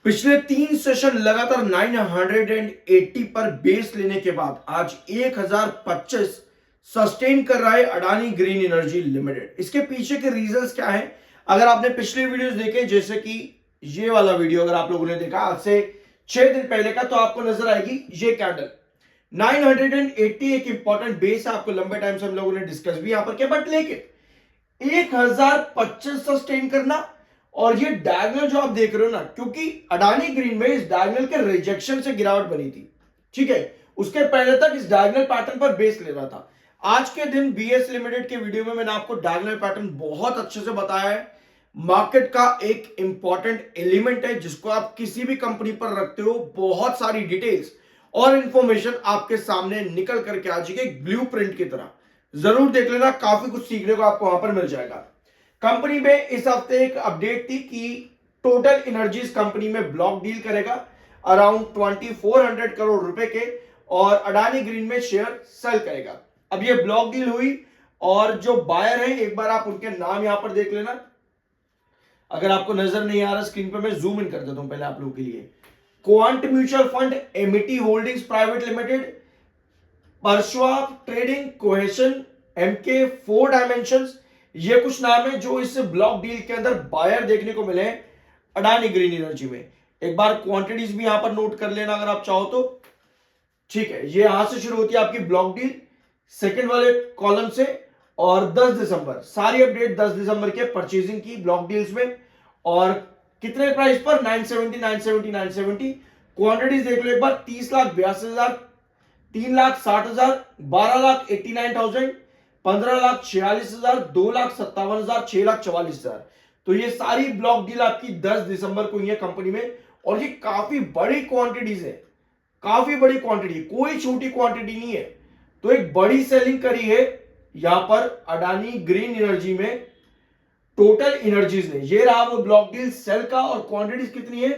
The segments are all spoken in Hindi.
पिछले 3 सेशन लगातार 980 पर बेस लेने के बाद आज 1025 सस्टेन कर रहा है अडानी ग्रीन एनर्जी लिमिटेड। इसके पीछे के रीजंस क्या है? अगर आपने पिछले वीडियोस देखे, जैसे कि ये वाला वीडियो अगर आप लोगों ने देखा आज से 6 दिन पहले का, तो आपको नजर आएगी ये कैंडल 980 एक इंपॉर्टेंट बेस है। आपको लंबे टाइम से हम लोगों ने डिस्कस भी यहां पर किया, बट लेकिन 1025 सस्टेन करना और ये डायगोनल जो आप देख रहे हो ना, क्योंकि अडानी ग्रीन में इस डायगोनल के रिजेक्शन से गिरावट बनी थी, ठीक है। उसके पहले तक इस डायगोनल पैटर्न पर बेस ले रहा था। आज के दिन बीएस लिमिटेड के वीडियो में मैंने आपको डायगोनल पैटर्न बहुत अच्छे से बताया है। मार्केट का एक इंपॉर्टेंट एलिमेंट है जिसको आप किसी भी कंपनी पर रखते हो, बहुत सारी डिटेल्स और इंफॉर्मेशन आपके सामने निकल करके आ जाएगी एक ब्लूप्रिंट की तरह। जरूर देख लेना, काफी कुछ सीखने को आपको वहां पर मिल जाएगा। कंपनी में इस हफ्ते एक अपडेट थी कि टोटल एनर्जीज कंपनी में ब्लॉक डील करेगा अराउंड 2400 करोड़ रुपए के, और अडानी ग्रीन में शेयर सेल करेगा। अब ये ब्लॉक डील हुई और जो बायर है, एक बार आप उनके नाम यहां पर देख लेना। अगर आपको नजर नहीं आ रहा स्क्रीन पर, मैं जूम इन कर देता हूं पहले आप लोगों के लिए। Quant mutual fund, Amity holdings private limited, परशुआब ट्रेडिंग, कोहेशन, एमके, 4 डायमेंशंस, ये कुछ नाम है जो इस ब्लॉक डील के अंदर बायर देखने को मिले अडानी ग्रीन एनर्जी में। एक बार क्वांटिटीज भी यहां पर नोट कर लेना अगर आप चाहो तो, ठीक है। ये यहां से शुरू होती है आपकी ब्लॉक डील सेकंड वाले कॉलम से, और 10 दिसंबर सारी अपडेट 10 दिसंबर के परचेजिंग की ब्लॉक डील्स में, और कितने प्राइस पर 970 970 970। क्वांटिटीज देख लो एक बार, 30,82,000, 3,60,000, 12,89,000, 15,46,000, 2,57,000, 6,44,000। तो ये सारी ब्लॉक डील आपकी 10 दिसंबर को हुई है कंपनी में, और ये काफी बड़ी क्वांटिटीज है, काफी बड़ी क्वांटिटी, कोई छोटी क्वांटिटी नहीं है। तो एक बड़ी सेलिंग करी है यहां पर अडानी ग्रीन एनर्जी में टोटल एनर्जीज ने। ये रहा वो ब्लॉक डील सेल का, और क्वांटिटीज कितनी है?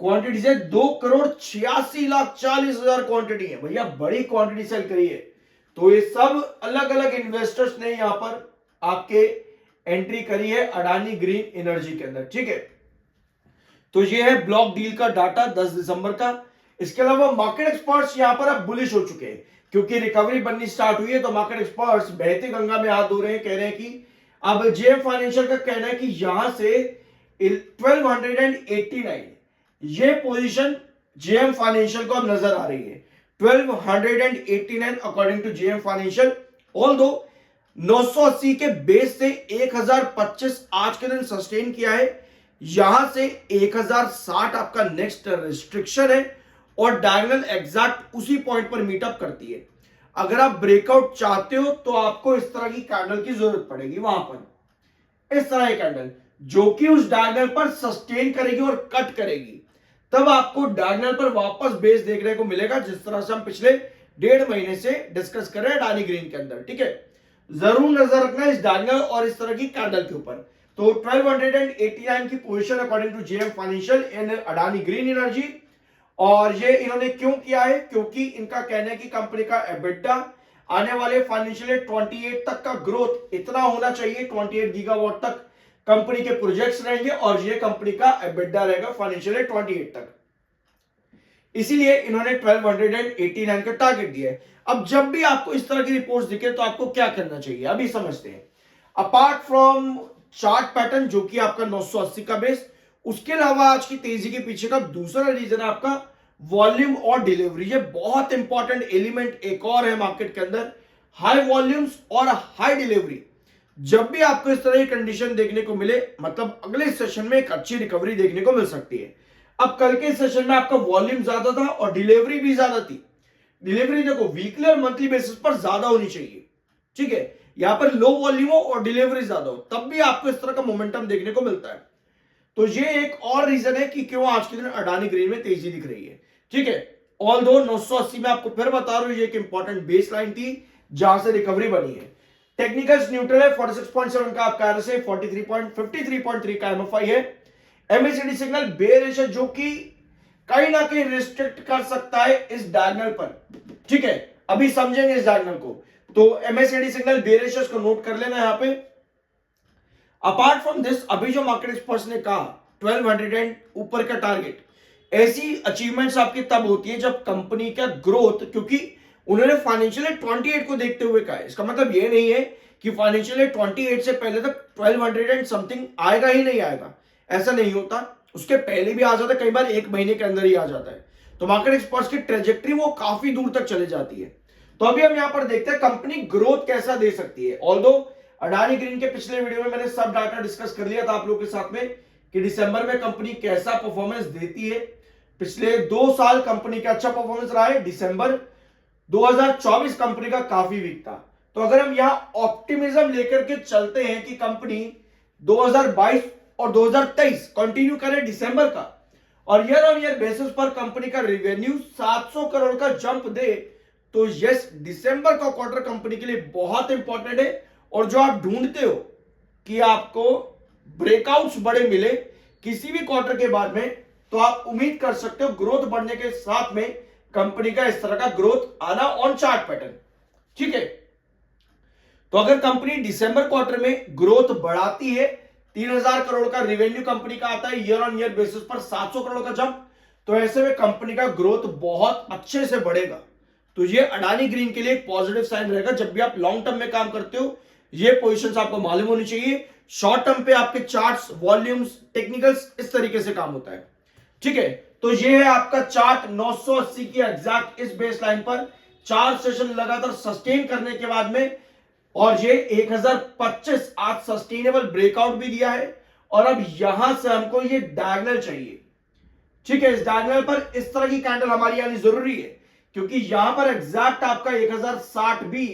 क्वांटिटीज है 2,86,40,000 क्वांटिटी है भैया, बड़ी क्वांटिटी सेल करी है। तो ये सब अलग अलग इन्वेस्टर्स ने यहां पर आपके एंट्री करी है अडानी ग्रीन एनर्जी के अंदर, ठीक है। तो ये है ब्लॉक डील का डाटा 10 दिसंबर का। इसके अलावा मार्केट एक्सपर्ट्स यहां पर अब बुलिश हो चुके हैं, क्योंकि रिकवरी बननी स्टार्ट हुई है। तो मार्केट एक्सपर्ट्स बहती गंगा में हाथ धो रहे हैं, कह रहे हैं कि अब जेएम फाइनेंशियल का कहना है कि यहां से 1289 ये पोजीशन जेएम फाइनेंशियल को अब नजर आ रही है। 1289 according to JM Financial. Although 980 के बेस से 1025 आज के दिन सस्टेन किया है, यहां से 1060 आपका नेक्स्ट रिस्ट्रिक्शन है, और डायगोनल एग्जैक्ट उसी पॉइंट पर मीटअप करती है। अगर आप ब्रेकआउट चाहते हो तो आपको इस तरह की कैंडल की जरूरत पड़ेगी, वहां पर इस तरह की कैंडल जो कि उस डायगोनल पर सस्टेन करेगी और कट करेगी, तब आपको डायगोनल पर वापस बेस देखने को मिलेगा, जिस तरह से हम पिछले 1.5 महीने से डिस्कस कर रहे हैं अडानी ग्रीन के अंदर, ठीक है। जरूर नजर रखना इस डायगोनल और इस तरह की कैंडल के ऊपर। तो 1289 की position according to JM Financial in Adani Green Energy. और ये इन्होंने क्यों किया है? क्योंकि इनका कहना है कि कंपनी का एबिटा आने वाले फाइनेंशियल ईयर 28 तक का ग्रोथ इतना होना चाहिए, 28 गीगावाट तक कंपनी के प्रोजेक्ट्स रहेंगे, और ये कंपनी का एबिटा रहेगा फाइनेंशियल ईयर 28 तक। इसीलिए इन्होंने 1289 का टारगेट दिया है। अब जब भी आपको इस तरह की रिपोर्ट्स दिखे तो आपको क्या करना चाहिए, अभी समझते हैं। अपार्ट फ्रॉम चार्ट पैटर्न जो कि आपका 980 का बेस, उसके अलावा आज की तेजी के पीछे का दूसरा रीजन है आपका वॉल्यूम और डिलीवरी। ये बहुत इंपॉर्टेंट एलिमेंट एक और है मार्केट के अंदर, हाई वॉल्यूम्स और हाई डिलीवरी। जब भी आपको इस तरह की कंडीशन देखने को मिले, मतलब अगले सेशन में एक अच्छी रिकवरी देखने को मिल सकती है। अब कल के सेशन में आपका वॉल्यूम ज्यादा था और डिलीवरी भी ज्यादा थी। डिलीवरी देखो वीकली और मंथली बेसिस पर ज्यादा होनी चाहिए, ठीक है। यहां पर लो वॉल्यूम हो और डिलीवरी ज्यादा हो, तब भी आपको इस तरह का मोमेंटम देखने को मिलता है। तो ये एक और रीजन है कि क्यों आज के दिन अडानी ग्रीन में तेजी दिख रही है, ठीक है। ऑल्दो 980 में आपको फिर बता रहा हूं, ये एक इंपॉर्टेंट बेस लाइन थी जहां से रिकवरी बनी है। टेक्निकल्स न्यूट्रल है, 46.7 का आपका आरएसआई, 53.3 का एमएफआई है। एमएसीडी सिग्नल बेयरिश है, जो कि कहीं ना कहीं रिस्ट्रिक्ट कर सकता है इस डायगोनल पर, ठीक है। अभी समझेंगे इस डायगोनल को। तो एमएसीडी सिग्नल बेयरिश है, इसको नोट कर लेना यहां पे। अपार्ट फ्रॉम दिस, अभी जो मार्केट एक्सपर्ट्स ने कहा 1200 एंड ऊपर का टारगेट। ऐसी अचीवमेंट्स आपकी तब होती है जब कंपनी का ग्रोथ, क्योंकि उन्होंने फाइनेंशियल 28 को देखते हुए कहा है। इसका मतलब ये नहीं है कि फाइनेंशियल 28 से पहले तक 1200 एंड समथिंग आएगा ही नहीं आएगा, ऐसा नहीं होता। उसके पहले भी आ जाता है, कई बार एक महीने के अंदर ही आ जाता है। तो मार्केट एक्सपर्ट्स की ट्रेजेक्टरी वो काफी दूर तक चले जाती है। तो अभी हम यहां पर देखते हैं कंपनी ग्रोथ कैसा दे सकती है। ऑल्दो अडानी ग्रीन के पिछले वीडियो में मैंने सब डाटा डिस्कस कर लिया था आप लोगों के साथ में कि दिसंबर में कंपनी कैसा परफॉर्मेंस देती है। पिछले 2 साल कंपनी का अच्छा परफॉर्मेंस रहा है। दिसंबर 2024 कंपनी का काफी वीक था। तो अगर हम यहां ऑप्टिमिज्म लेकर के चलते हैं कि कंपनी 2022 और 2023 कंटिन्यू करे दिसंबर का, और ईयर ऑन ईयर बेसिस पर कंपनी का रेवेन्यू 700 करोड़ का जंप दे, तो यस, दिसंबर का क्वार्टर कंपनी के लिए बहुत इंपॉर्टेंट है। और जो आप ढूंढते हो कि आपको ब्रेकआउट्स बड़े मिले किसी भी क्वार्टर के बाद में, तो आप उम्मीद कर सकते हो ग्रोथ बढ़ने के साथ में कंपनी का इस तरह का ग्रोथ आना ऑन चार्ट पैटर्न। ठीक है, तो अगर कंपनी दिसंबर क्वार्टर में ग्रोथ बढ़ाती है, 3000 करोड़ का रेवेन्यू कंपनी का आता है ईयर ऑन ईयर बेसिस पर, 700 करोड़ का जंप, तो ऐसे में कंपनी का ग्रोथ बहुत अच्छे से बढ़ेगा। तो ये अडानी ग्रीन के लिए एक पॉजिटिव साइन रहेगा। जब भी आप लॉन्ग टर्म में काम करते हो, ये पोजीशंस आपको मालूम होनी चाहिए। शॉर्ट टर्म पे आपके चार्ट्स, वॉल्यूम्स, टेक्निकल्स इस तरीके से काम होता है। ठीक है, तो ये है आपका चार्ट 980 की एग्जैक्ट इस बेस लाइन पर 4 सेशन लगातार सस्टेन करने के बाद में, और ये 1025 आज सस्टेनेबल ब्रेकआउट भी दिया है। और अब यहां से हमको ये डायगोनल चाहिए। ठीक है, इस डायगोनल पर इस तरह की कैंडल हमारी आनी जरूरी है, क्योंकि यहां पर एग्जैक्ट आपका 1060 भी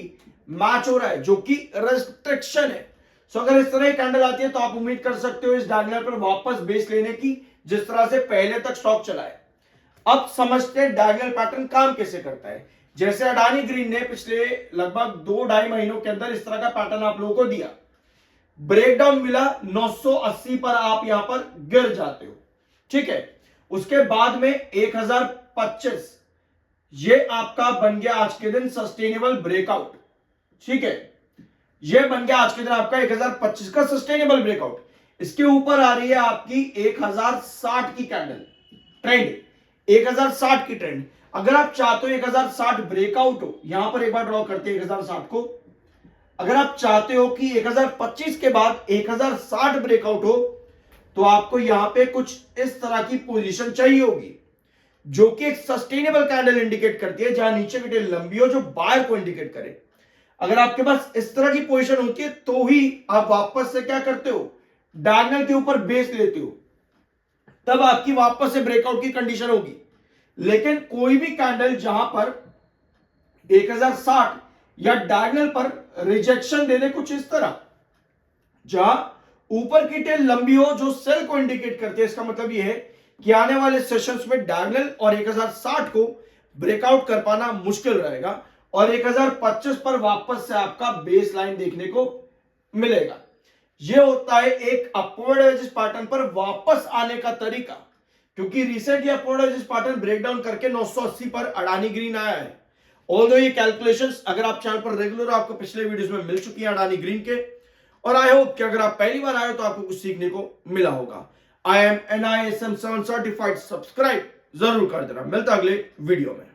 मैच हो रहा है, जो कि रेस्ट्रिक्शन है। सो अगर इस तरह की कैंडल आती है तो आप उम्मीद कर सकते हो इस डायगोनल पर वापस बेस लेने की, जिस तरह से पहले तक स्टॉक चला है। अब समझते हैं डायगोनल पैटर्न काम कैसे करता है। जैसे अडानी ग्रीन ने पिछले लगभग 2-2.5 महीनों के अंदर इस तरह का पैटर्न आप लोगों को दिया, ब्रेकडाउन मिला 980 पर, आप यहां पर गिर जाते हो। ठीक है, उसके बाद में 1025 ये आपका बन गया आज के दिन सस्टेनेबल ब्रेकआउट। ठीक है, ये बन गया आज के दिन आपका 1025 का सस्टेनेबल ब्रेकआउट। इसके ऊपर आ रही है आपकी 1060 की कैंडल ट्रेंड, 1060 की ट्रेंड। अगर आप चाहते हो 1060 ब्रेकआउट हो, यहां पर एक बार ड्रॉ करते हैं 1060 को। अगर आप चाहते हो कि 1025 के बाद 1060 ब्रेकआउट हो, तो आपको यहां पे कुछ इस तरह की पोजीशन चाहिए होगी, जो कि एक सस्टेनेबल कैंडल इंडिकेट करती है, जहां नीचे की टेल लंबी हो, जो बायर को इंडिकेट करे। अगर आपके पास इस तरह की पोजीशन होती है, तो ही आप वापस से क्या करते हो, डायगोनल के ऊपर बेस लेते हो, तब आपकी वापस से ब्रेकआउट की कंडीशन होगी। लेकिन कोई भी कैंडल जहां पर 1060 या डायगोनल पर रिजेक्शन दे दे कुछ इस तरह, जहां ऊपर की टेल लंबी हो, जो सेल को इंडिकेट करती है, इसका मतलब यह है कि आने वाले सेशंस में डायगोनल और 1060 को ब्रेकआउट कर पाना मुश्किल रहेगा, और 1025 पर वापस से आपका बेस लाइन देखने को मिलेगा। यह होता है एक अपवर्ड एजिस पैटर्न पर वापस आने का तरीका, क्योंकि recently upward edges pattern breakdown करके 980 पर अडानी ग्रीन आया है। ऑल्दो ये कैलकुलेशंस अगर आप चैनल पर रेगुलर, आपको पिछले वीडियोस में मिल चुकी है अडानी ग्रीन के, और आई होप कि अगर आप पहली बार आए हो तो आपको कुछ सीखने को मिला होगा। I am NISM 7 certified, subscribe जरूर कर देना। मिलता अगले वीडियो में।